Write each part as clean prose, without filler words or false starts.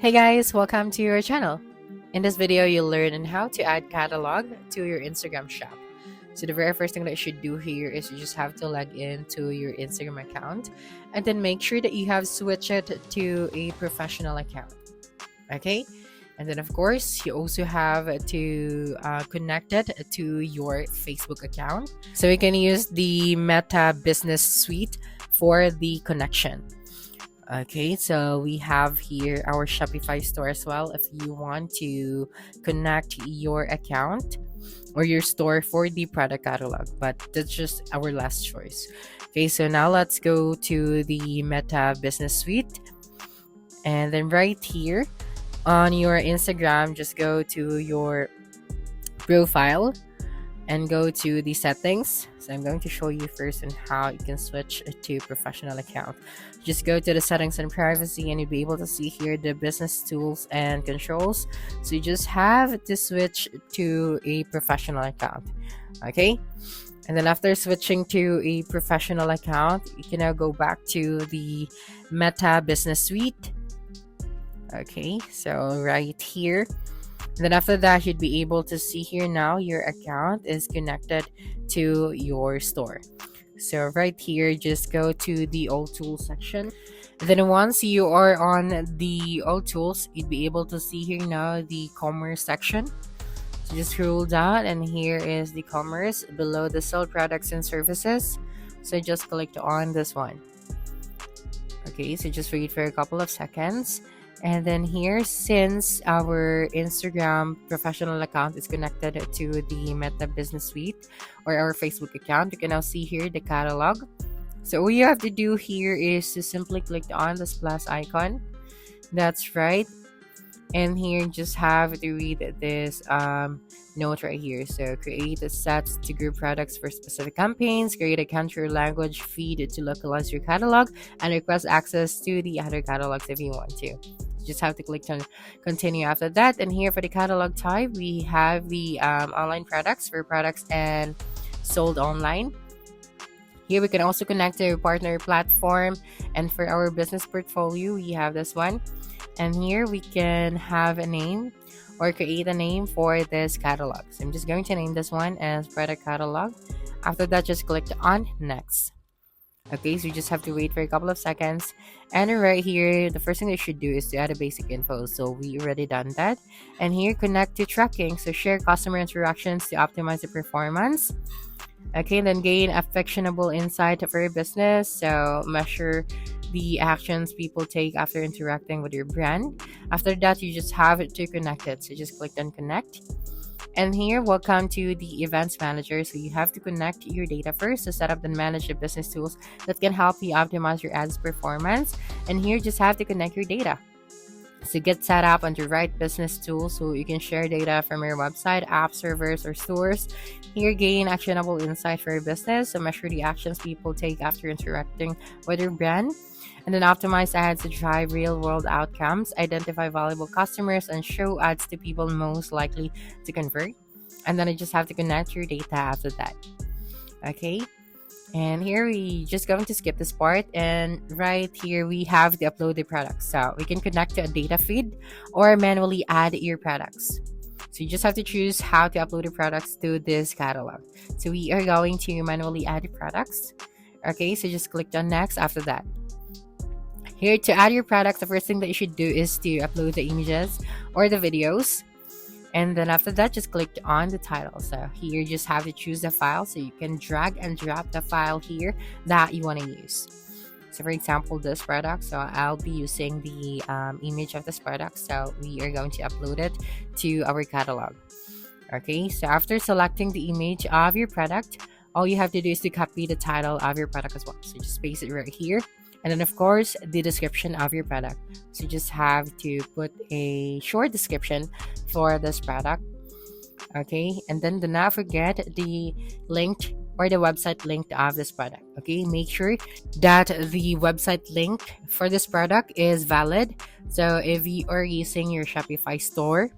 Hey guys, welcome to your channel. In this video, you'll learn on how to add catalog to your Instagram shop. So the very first thing that you should do here is you just have to log in to your Instagram account and then make sure that you have switched it to a professional account. Okay? And then of course, you also have to connect it to your Facebook account. So you can use the Meta Business Suite for the connection. Okay, so we have here our Shopify store as well if you want to connect your account or your store for the product catalog, but that's just our last choice. Okay, so now let's go to the Meta Business Suite, and then right here on your Instagram, just go to your profile and go to the settings. So I'm going to show you first on how you can switch to professional account. Just go to the settings and privacy and you'll be able to see here the business tools and controls. So you just have to switch to a professional account. Okay, and then after switching to a professional account, you can now go back to the Meta Business Suite. Okay, so right here, and then after that, you'd be able to see here now your account is connected to your store. So right here, just go to the all tools section. Then once you are on the all tools, you'd be able to see here now the commerce section. So just scroll down and here is the commerce below the sell products and services. So just click on this one. Okay, so just wait for a couple of seconds. And then here, since our Instagram professional account is connected to the Meta Business Suite or our Facebook account, you can now see here the catalog. So all you have to do here is to simply click on this plus icon. That's right. And here, just have to read this note right here. So create a set to group products for specific campaigns, create a country or language feed to localize your catalog, and request access to the other catalogs if you want to. Just have to click on continue after that. And here for the catalog type, we have the online products for products and sold online. Here we can also connect to a partner platform, and for our business portfolio we have this one. And here we can have a name or create a name for this catalog. So I'm just going to name this one as product catalog. After that, just click on next. Okay, so you just have to wait for a couple of seconds. And right here, the first thing you should do is to add a basic info. So we already done that. And here, connect to tracking. So share customer interactions to optimize the performance. Okay, then gain actionable insight for your business. So measure the actions people take after interacting with your brand. After that, you just have to connect it. So just click on connect. And here, welcome to the events manager. So you have to connect your data first to set up and manage the business tools that can help you optimize your ads performance. And here, just have to connect your data. So get set up on the right business tool so you can share data from your website, app servers, or stores. Here, gain actionable insight for your business. So measure the actions people take after interacting with your brand. And then optimize ads to drive real-world outcomes, identify valuable customers, and show ads to people most likely to convert. And then I just have to connect your data after that. Okay. And here we just going to skip this part, and right here we have the uploaded products. So we can connect to a data feed or manually add your products. So you just have to choose how to upload your products to this catalog. So we are going to manually add the products. Okay, so just click on next after that. Here, to add your products, the first thing that you should do is to upload the images or the videos. And then after that, just click on the title. So here, you just have to choose the file. So you can drag and drop the file here that you want to use. So for example, this product. So I'll be using the image of this product. So we are going to upload it to our catalog. Okay, so after selecting the image of your product, all you have to do is to copy the title of your product as well. So just paste it right here. And then, of course, the description of your product. So you just have to put a short description for this product. Okay, and then do not forget the link or the website link of this product. Okay, make sure that the website link for this product is valid. So if you are using your Shopify store,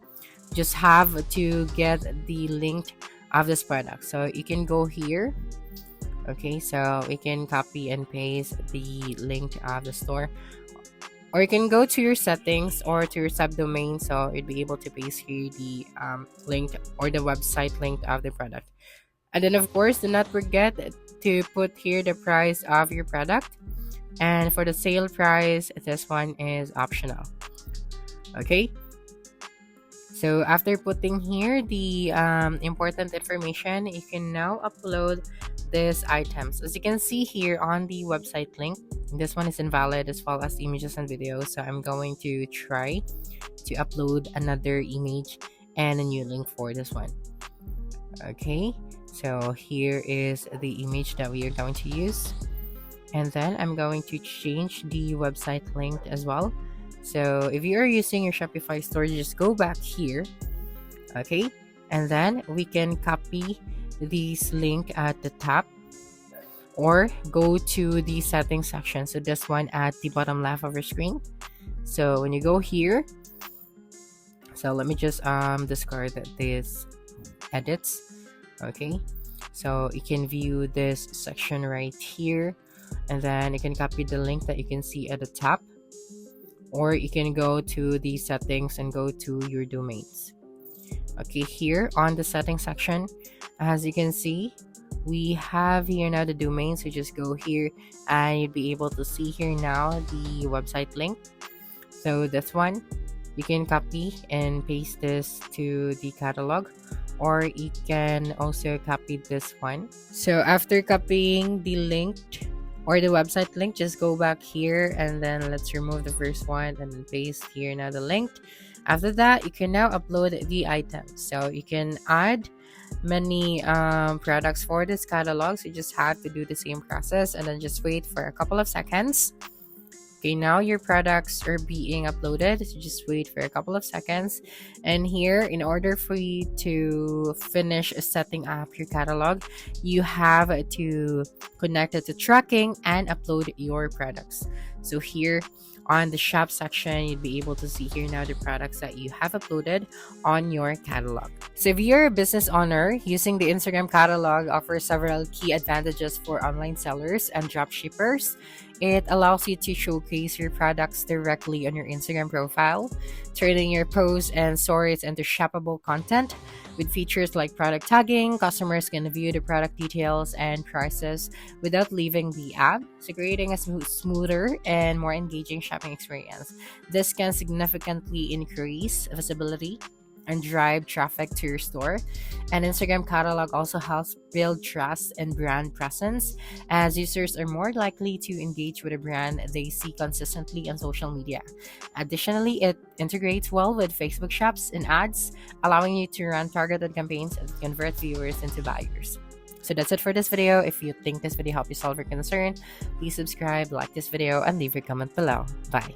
just have to get the link of this product. So you can go here. Okay, so we can copy and paste the link of the store Or you can go to your settings or to your subdomain, so you'd be able to paste here the link or the website link of the product. And then of course, do not forget to put here the price of your product. And for the sale price, this one is optional. Okay. So after putting here the important information, you can now upload these items. As you can see here on the website link, this one is invalid as well as images and videos. So I'm going to try to upload another image and a new link for this one. Okay, so here is the image that we are going to use. And then I'm going to change the website link as well. So if you are using your Shopify store, just go back here. Okay, and then we can copy this link at the top or go to the settings section. So this one at the bottom left of your screen. So when you go here, so let me just discard these edits. Okay, so you can view this section right here, and then you can copy the link that you can see at the top, or you can go to the settings and go to your domains. Okay, here on the settings section, as you can see, we have here now the domain. So just go here and you'd be able to see here now the website link. So this one, you can copy and paste this to the catalog, or you can also copy this one. So after copying the link or the website link, just go back here and then let's remove the first one and then paste here now the link. After that, you can now upload the items. So you can add many products for this catalog. So you just have to do the same process and then just wait for a couple of seconds. Okay, now your products are being uploaded. So just wait for a couple of seconds. And here, in order for you to finish setting up your catalog, you have to connect it to tracking and upload your products. So here on the shop section, you'd be able to see here now the products that you have uploaded on your catalog. So if you're a business owner, using the Instagram catalog offers several key advantages for online sellers and drop shippers. It allows you to showcase your products directly on your Instagram profile, turning your posts and stories into shoppable content. With features like product tagging, customers can view the product details and prices without leaving the app, so creating a smoother and more engaging shopping experience. This can significantly increase visibility and drive traffic to your store. And Instagram catalog also helps build trust and brand presence, as users are more likely to engage with a brand they see consistently on social media. Additionally, it integrates well with Facebook shops and ads, allowing you to run targeted campaigns and convert viewers into buyers. So that's it for this video. If you think this video helped you solve your concern, please subscribe, like this video, and leave your comment below. Bye.